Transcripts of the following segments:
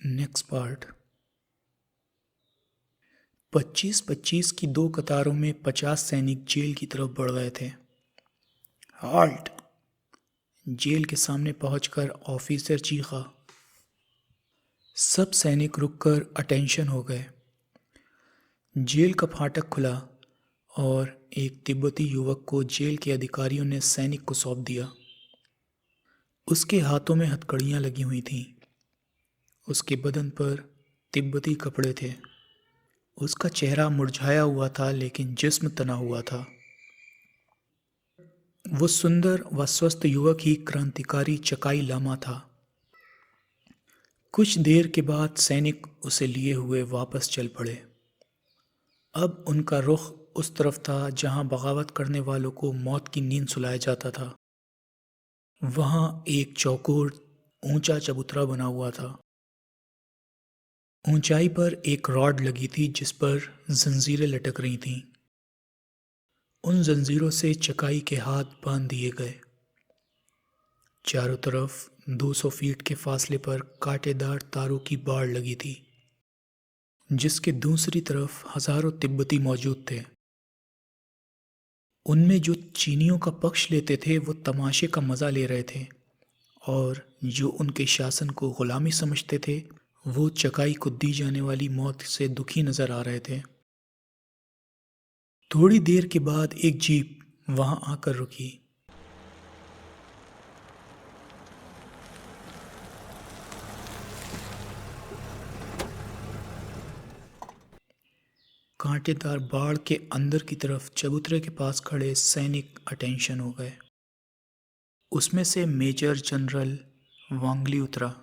Next part. 25-25 की दो कतारों में 50 सैनिक जेल की तरफ बढ़ रहे थे। हाल्ट! जेल के सामने पहुंचकर ऑफिसर चीखा। सब सैनिक रुककर अटेंशन हो गए। जेल का फाटक खुला और एक तिब्बती युवक को जेल के अधिकारियों ने सैनिक को सौंप दिया। उसके हाथों में हथकड़ियां लगी हुई थीं। उसके बदन पर तिब्बती कपड़े थे। उसका चेहरा मुरझाया हुआ था, लेकिन जिस्म तना हुआ था। वो सुंदर व स्वस्थ युवक ही क्रांतिकारी चकाई लामा था। कुछ देर के बाद सैनिक उसे लिए हुए वापस चल पड़े। अब उनका रुख उस तरफ था जहां बगावत करने वालों को मौत की नींद सुलाया जाता था। वहां एक चौकोर ऊंचा चबूतरा बना हुआ था। ऊंचाई पर एक रॉड लगी थी जिस पर जंजीरें लटक रही थीं। उन जंजीरों से चकाई के हाथ बांध दिए गए। चारों तरफ 200 फीट के फासले पर कांटेदार तारों की बाड़ लगी थी, जिसके दूसरी तरफ हजारों तिब्बती मौजूद थे। उनमें जो चीनियों का पक्ष लेते थे वो तमाशे का मजा ले रहे थे, और जो उनके शासन को गुलामी समझते थे वो चकाई को दी जाने वाली मौत से दुखी नजर आ रहे थे। थोड़ी देर के बाद एक जीप वहां आकर रुकी। कांटेदार बाड़ के अंदर की तरफ चबूतरे के पास खड़े सैनिक अटेंशन हो गए। उसमें से मेजर जनरल वांगली उतरा,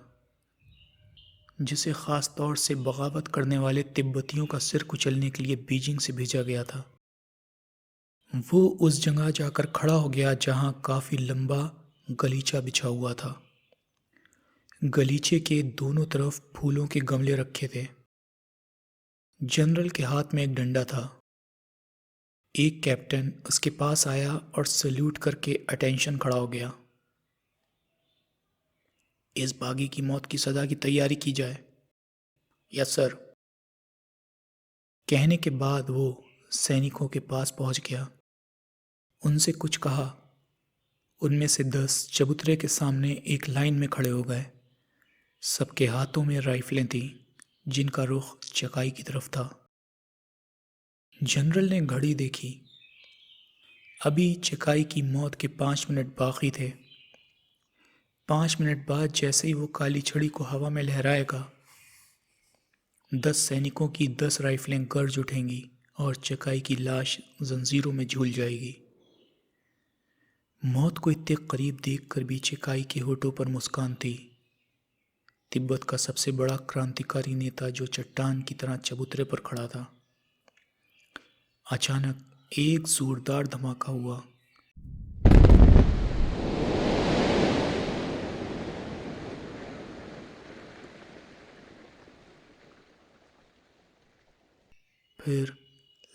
जिसे खास तौर से बगावत करने वाले तिब्बतियों का सिर कुचलने के लिए बीजिंग से भेजा गया था। वो उस जगह जाकर खड़ा हो गया जहां काफी लंबा गलीचा बिछा हुआ था। गलीचे के दोनों तरफ फूलों के गमले रखे थे। जनरल के हाथ में एक डंडा था। एक कैप्टन उसके पास आया और सल्यूट करके अटेंशन खड़ा हो गया। इस बागी की मौत की सजा की तैयारी की जाए। Yes sir. कहने के बाद वो सैनिकों के पास पहुंच गया। उनसे कुछ कहा। उनमें से 10 चबूतरे के सामने एक लाइन में खड़े हो गए। सबके हाथों में राइफलें थीं, जिनका रुख चकाई की तरफ था। जनरल ने घड़ी देखी। अभी चकाई की मौत के 5 मिनट बाकी थे। 5 मिनट बाद जैसे ही वो काली छड़ी को हवा में लहराएगा, 10 सैनिकों की 10 राइफलें गर्ज उठेंगी और चकाई की लाश जंजीरों में झूल जाएगी। मौत को इतने करीब देखकर भी चकाई के होठों पर मुस्कान थी। तिब्बत का सबसे बड़ा क्रांतिकारी नेता जो चट्टान की तरह चबूतरे पर खड़ा था। अचानक एक जोरदार धमाका हुआ। फिर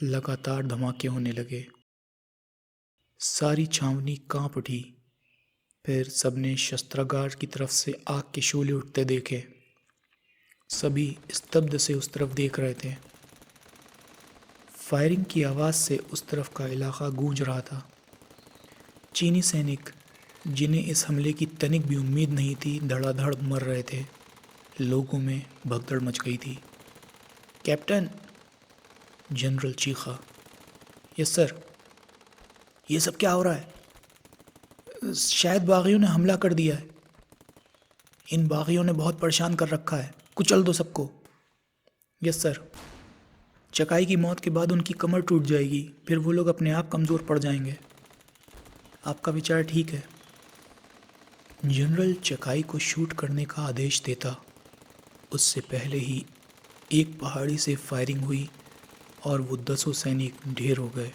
लगातार धमाके होने लगे। सारी छावनी कांप उठी। फिर सबने शस्त्रागार की तरफ से आग के शोले उठते देखे। सभी स्तब्ध से उस तरफ देख रहे थे। फायरिंग की आवाज़ से उस तरफ का इलाका गूंज रहा था। चीनी सैनिक, जिन्हें इस हमले की तनिक भी उम्मीद नहीं थी, धड़ाधड़ मर रहे थे। लोगों में भगदड़ मच गई थी। कैप्टन! जनरल चीखा। Yes sir. ये सब क्या हो रहा है? शायद बागियों ने हमला कर दिया है। इन बागियों ने बहुत परेशान कर रखा है। कुचल दो सबको। Yes sir. चकाई की मौत के बाद उनकी कमर टूट जाएगी, फिर वो लोग अपने आप कमज़ोर पड़ जाएंगे। आपका विचार ठीक है। जनरल चकाई को शूट करने का आदेश देता, उससे पहले ही एक पहाड़ी से फायरिंग हुई और वो 10 सैनिक ढेर हो गए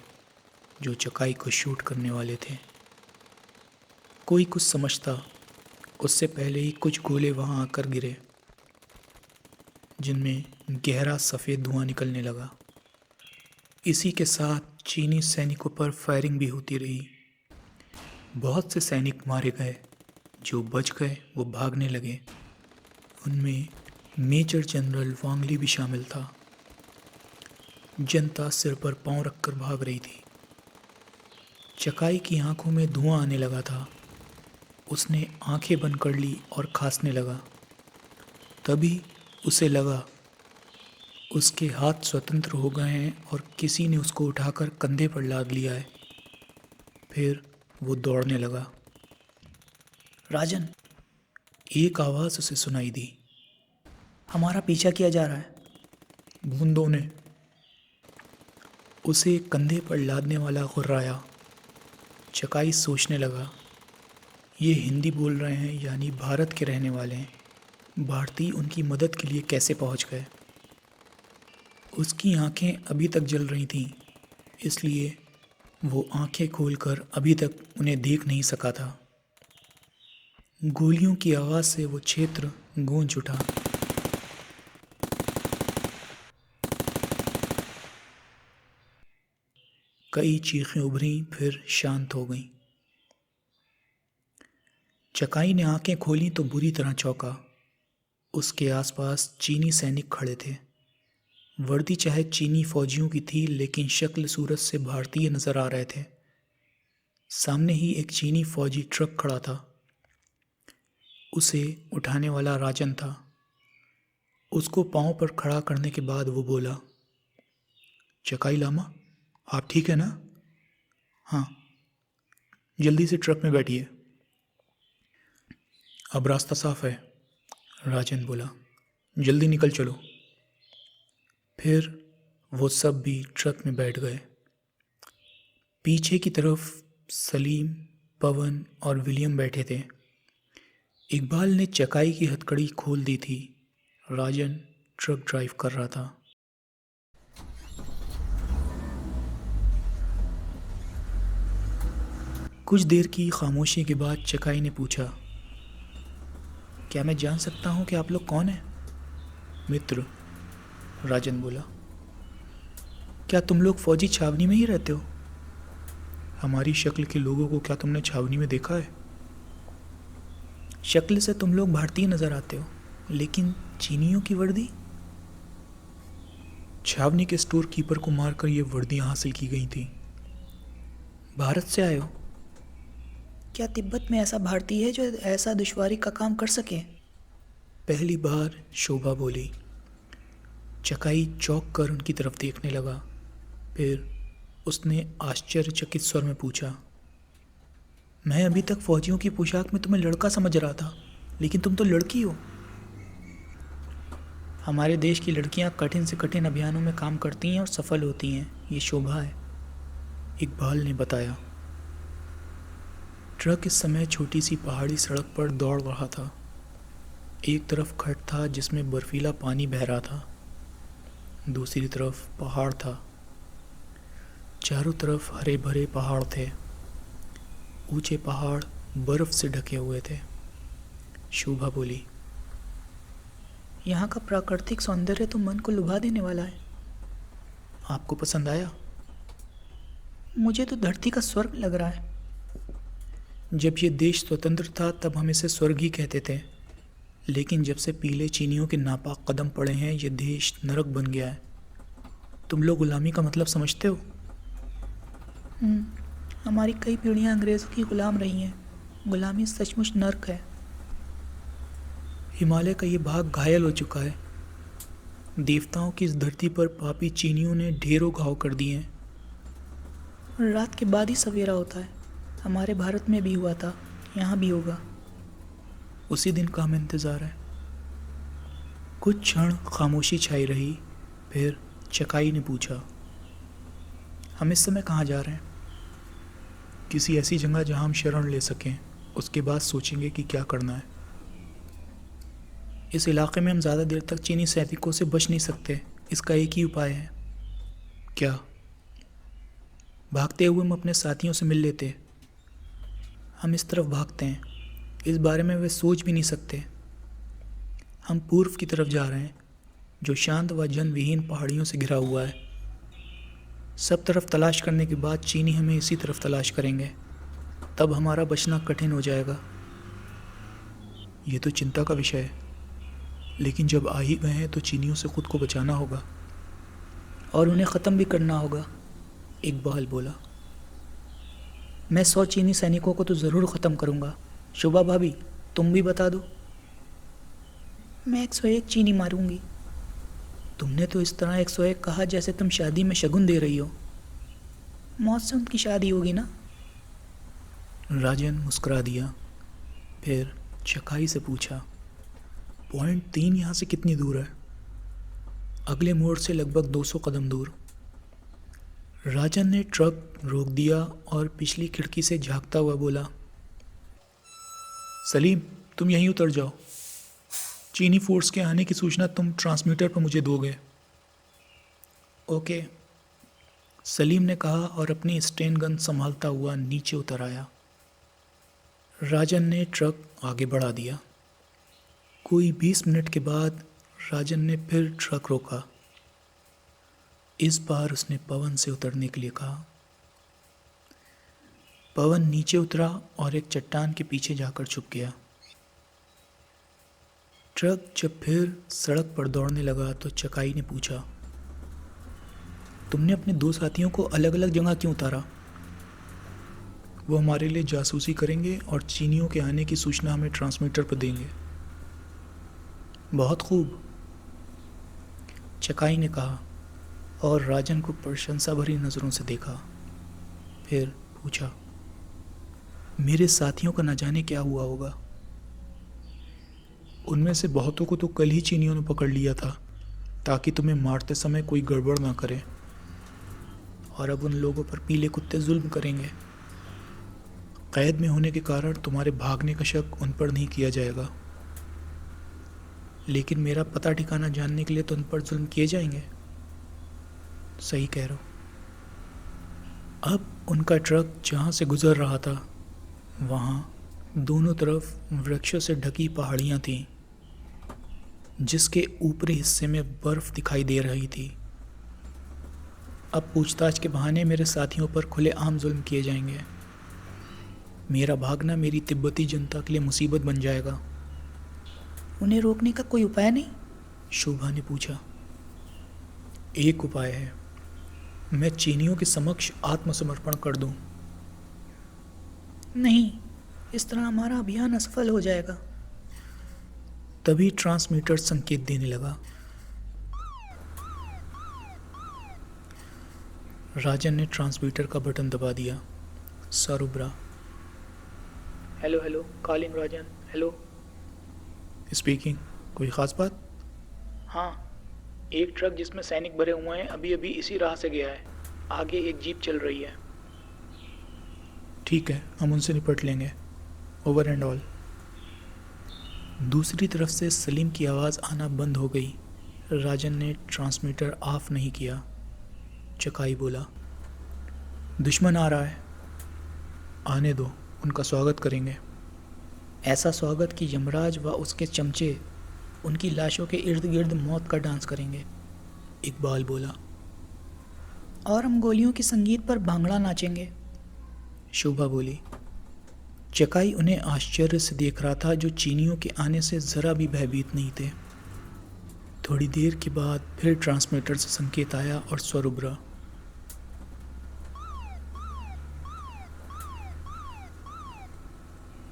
जो चकाई को शूट करने वाले थे। कोई कुछ समझता, उससे पहले ही कुछ गोले वहां आकर गिरे, जिनमें गहरा सफ़ेद धुआं निकलने लगा। इसी के साथ चीनी सैनिकों पर फायरिंग भी होती रही। बहुत से सैनिक मारे गए। जो बच गए वो भागने लगे। उनमें मेजर जनरल वांगली भी शामिल था। जनता सिर पर पांव रखकर भाग रही थी। चकाई की आंखों में धुआं आने लगा था। उसने आंखें बंद कर ली और खांसने लगा। तभी उसे लगा उसके हाथ स्वतंत्र हो गए हैं और किसी ने उसको उठाकर कंधे पर लाद लिया है। फिर वो दौड़ने लगा। राजन, एक आवाज़ उसे सुनाई दी। हमारा पीछा किया जा रहा है। बूंदों ने उसे कंधे पर लादने वाला गुर्राया। चकाई सोचने लगा, ये हिंदी बोल रहे हैं, यानी भारत के रहने वाले हैं। भारतीय उनकी मदद के लिए कैसे पहुंच गए? उसकी आंखें अभी तक जल रही थीं, इसलिए वो आंखें खोलकर अभी तक उन्हें देख नहीं सका था। गोलियों की आवाज़ से वो क्षेत्र गूंज उठा। कई चीखें उभरी, फिर शांत हो गईं। चकाई ने आंखें खोली तो बुरी तरह चौंका। उसके आसपास चीनी सैनिक खड़े थे। वर्दी चाहे चीनी फौजियों की थी, लेकिन शक्ल सूरत से भारतीय नजर आ रहे थे। सामने ही एक चीनी फौजी ट्रक खड़ा था। उसे उठाने वाला राजन था। उसको पांव पर खड़ा करने के बाद वो बोला, चकाई लामा, आप ठीक है ना? हाँ, जल्दी से ट्रक में बैठिए। अब रास्ता साफ है, राजन बोला। जल्दी निकल चलो। फिर वो सब भी ट्रक में बैठ गए। पीछे की तरफ सलीम, पवन और विलियम बैठे थे। इकबाल ने चकाई की हथकड़ी खोल दी थी। राजन ट्रक ड्राइव कर रहा था। कुछ देर की खामोशी के बाद चकाई ने पूछा, क्या मैं जान सकता हूँ कि आप लोग कौन हैं? मित्र, राजन बोला। क्या तुम लोग फौजी छावनी में ही रहते हो? हमारी शक्ल के लोगों को क्या तुमने छावनी में देखा है? शक्ल से तुम लोग भारतीय नजर आते हो, लेकिन चीनियों की वर्दी? छावनी के स्टोर कीपर को मारकर ये वर्दियां हासिल की गई थी। भारत से आए हो? क्या तिब्बत में ऐसा भारतीय है जो ऐसा दुश्वारी का काम कर सके? पहली बार शोभा बोली। चकाई चौंक कर उनकी तरफ देखने लगा। फिर उसने आश्चर्यचकित स्वर में पूछा, मैं अभी तक फौजियों की पोशाक में तुम्हें लड़का समझ रहा था, लेकिन तुम तो लड़की हो। हमारे देश की लड़कियां कठिन से कठिन अभियानों में काम करती हैं और सफल होती हैं। ये शोभा है, इकबाल ने बताया। ट्रक इस समय छोटी सी पहाड़ी सड़क पर दौड़ रहा था। एक तरफ खड्ड था जिसमें बर्फीला पानी बह रहा था, दूसरी तरफ पहाड़ था। चारों तरफ हरे भरे पहाड़ थे। ऊंचे पहाड़ बर्फ से ढके हुए थे। शोभा बोली, यहाँ का प्राकृतिक सौंदर्य तो मन को लुभा देने वाला है। आपको पसंद आया? मुझे तो धरती का स्वर्ग लग रहा है। जब ये देश स्वतंत्र था तब हम इसे स्वर्ग ही कहते थे, लेकिन जब से पीले चीनियों के नापाक कदम पड़े हैं ये देश नरक बन गया है। तुम लोग गुलामी का मतलब समझते हो? हमारी कई पीढ़ियां अंग्रेज़ों की गुलाम रही हैं। गुलामी सचमुच नर्क है। हिमालय का ये भाग घायल हो चुका है। देवताओं की इस धरती पर पापी चीनियों ने ढेरों घाव कर दिए हैं। रात के बाद ही सवेरा होता है। हमारे भारत में भी हुआ था, यहाँ भी होगा। उसी दिन का हमें इंतज़ार है। कुछ क्षण खामोशी छाई रही। फिर चकाई ने पूछा, हम इस समय कहाँ जा रहे हैं? किसी ऐसी जगह जहाँ हम शरण ले सकें, उसके बाद सोचेंगे कि क्या करना है। इस इलाके में हम ज़्यादा देर तक चीनी सैनिकों से बच नहीं सकते। इसका एक ही उपाय है। क्या? भागते हुए हम अपने साथियों से मिल लेते। हम इस तरफ भागते हैं, इस बारे में वे सोच भी नहीं सकते। हम पूर्व की तरफ जा रहे हैं, जो शांत व जनविहीन पहाड़ियों से घिरा हुआ है। सब तरफ तलाश करने के बाद चीनी हमें इसी तरफ तलाश करेंगे। तब हमारा बचना कठिन हो जाएगा। ये तो चिंता का विषय है। लेकिन जब आ ही गए हैं तो चीनियों से खुद को बचाना होगा और उन्हें ख़त्म भी करना होगा, इकबाल बोला। मैं 100 चीनी सैनिकों को तो ज़रूर ख़त्म करूँगा। शुभा भाभी, तुम भी बता दो। मैं 101 चीनी मारूंगी। तुमने तो इस तरह 101 कहा जैसे तुम शादी में शगुन दे रही हो। मौत से उनकी शादी होगी ना। राजन मुस्कुरा दिया, फिर चकाई से पूछा, पॉइंट 3 यहाँ से कितनी दूर है? अगले मोड़ से लगभग 200 कदम दूर। राजन ने ट्रक रोक दिया और पिछली खिड़की से झांकता हुआ बोला, सलीम, तुम यहीं उतर जाओ। चीनी फोर्स के आने की सूचना तुम ट्रांसमीटर पर मुझे दोगे। ओके, सलीम ने कहा और अपनी स्टेन गन संभालता हुआ नीचे उतर आया। राजन ने ट्रक आगे बढ़ा दिया। कोई 20 मिनट के बाद राजन ने फिर ट्रक रोका। इस बार उसने पवन से उतरने के लिए कहा। पवन नीचे उतरा और एक चट्टान के पीछे जाकर छुप गया। ट्रक जब फिर सड़क पर दौड़ने लगा तो चकाई ने पूछा, तुमने अपने 2 साथियों को अलग अलग जगह क्यों उतारा? वो हमारे लिए जासूसी करेंगे और चीनियों के आने की सूचना हमें ट्रांसमीटर पर देंगे। बहुत खूब, चकाई ने कहा और राजन को प्रशंसा भरी नज़रों से देखा। फिर पूछा, मेरे साथियों का न जाने क्या हुआ होगा। उनमें से बहुतों को तो कल ही चीनियों ने पकड़ लिया था ताकि तुम्हें मारते समय कोई गड़बड़ ना करे, और अब उन लोगों पर पीले कुत्ते जुल्म करेंगे। कैद में होने के कारण तुम्हारे भागने का शक उन पर नहीं किया जाएगा, लेकिन मेरा पता ठिकाना जानने के लिए तो उन पर जुल्म किए जाएंगे। सही कह रहे हो। अब उनका ट्रक जहाँ से गुजर रहा था वहाँ दोनों तरफ वृक्षों से ढकी पहाड़ियाँ थीं, जिसके ऊपरी हिस्से में बर्फ दिखाई दे रही थी। अब पूछताछ के बहाने मेरे साथियों पर खुलेआम जुल्म किए जाएंगे। मेरा भागना मेरी तिब्बती जनता के लिए मुसीबत बन जाएगा। उन्हें रोकने का कोई उपाय नहीं? शोभा ने पूछा। एक उपाय है, मैं चीनियों के समक्ष आत्मसमर्पण कर दूं। नहीं, इस तरह हमारा अभियान असफल हो जाएगा। तभी ट्रांसमीटर संकेत देने लगा। राजन ने ट्रांसमीटर का बटन दबा दिया। सरुब्रा, हेलो हेलो, कॉलिंग राजन, हेलो। स्पीकिंग, कोई ख़ास बात? हाँ, एक ट्रक जिसमें सैनिक भरे हुए हैं अभी अभी इसी राह से गया है। आगे एक जीप चल रही है। ठीक है, हम उनसे निपट लेंगे। Over and all. दूसरी तरफ से सलीम की आवाज़ आना बंद हो गई। राजन ने ट्रांसमीटर ऑफ नहीं किया। चकाई बोला, दुश्मन आ रहा है। आने दो, उनका स्वागत करेंगे। ऐसा स्वागत कि यमराज व उसके चमचे उनकी लाशों के इर्द गिर्द मौत का डांस करेंगे, इकबाल बोला। और हम गोलियों के संगीत पर भांगड़ा नाचेंगे, शोभा बोली। चकाई उन्हें आश्चर्य से देख रहा था, जो चीनियों के आने से ज़रा भी भयभीत नहीं थे। थोड़ी देर के बाद फिर ट्रांसमीटर से संकेत आया और स्वर उभरा।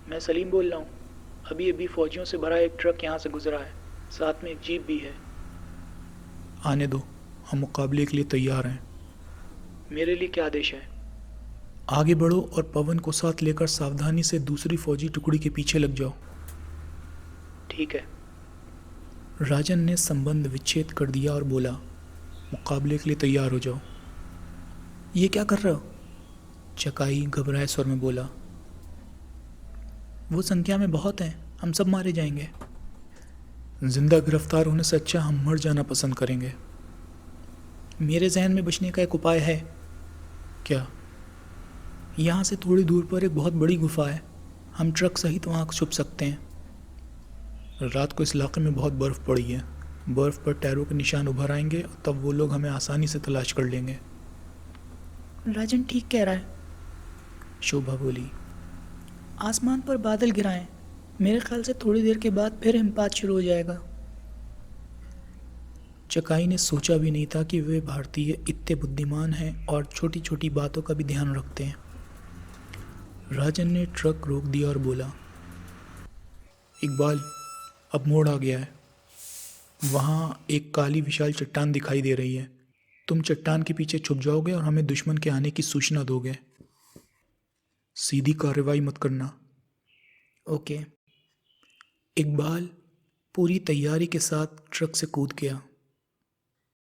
मैं सलीम बोल रहा हूँ। अभी अभी फौजियों से भरा एक ट्रक यहाँ से गुजरा है, साथ में एक जीप भी है। आने दो, हम मुकाबले के लिए तैयार हैं। मेरे लिए क्या आदेश है? आगे बढ़ो और पवन को साथ लेकर सावधानी से दूसरी फौजी टुकड़ी के पीछे लग जाओ। ठीक है। राजन ने संबंध विच्छेद कर दिया और बोला, मुकाबले के लिए तैयार हो जाओ। ये क्या कर रहे हो? चकाई घबराए स्वर में बोला। वो संख्या में बहुत हैं, हम सब मारे जाएंगे। जिंदा गिरफ्तार होने से अच्छा हम मर जाना पसंद करेंगे। मेरे जहन में बचने का एक उपाय है। क्या? यहाँ से थोड़ी दूर पर एक बहुत बड़ी गुफा है, हम ट्रक सहित वहाँ छुप सकते हैं। रात को इस इलाके में बहुत बर्फ़ पड़ी है, बर्फ़ पर टैरों के निशान उभर आएंगे और तब वो लोग हमें आसानी से तलाश कर लेंगे। राजन ठीक कह रहा है, शोभा बोली। आसमान पर बादल गिराएं, मेरे ख्याल से थोड़ी देर के बाद फिर हिमपात शुरू हो जाएगा। चकाई ने सोचा भी नहीं था कि वे भारतीय इतने बुद्धिमान हैं और छोटी छोटी बातों का भी ध्यान रखते हैं। राजन ने ट्रक रोक दिया और बोला, इकबाल, अब मोड़ आ गया है। वहाँ एक काली विशाल चट्टान दिखाई दे रही है। तुम चट्टान के पीछे छुप जाओगे और हमें दुश्मन के आने की सूचना दोगे। सीधी कार्रवाई मत करना। ओके। इकबाल पूरी तैयारी के साथ ट्रक से कूद गया।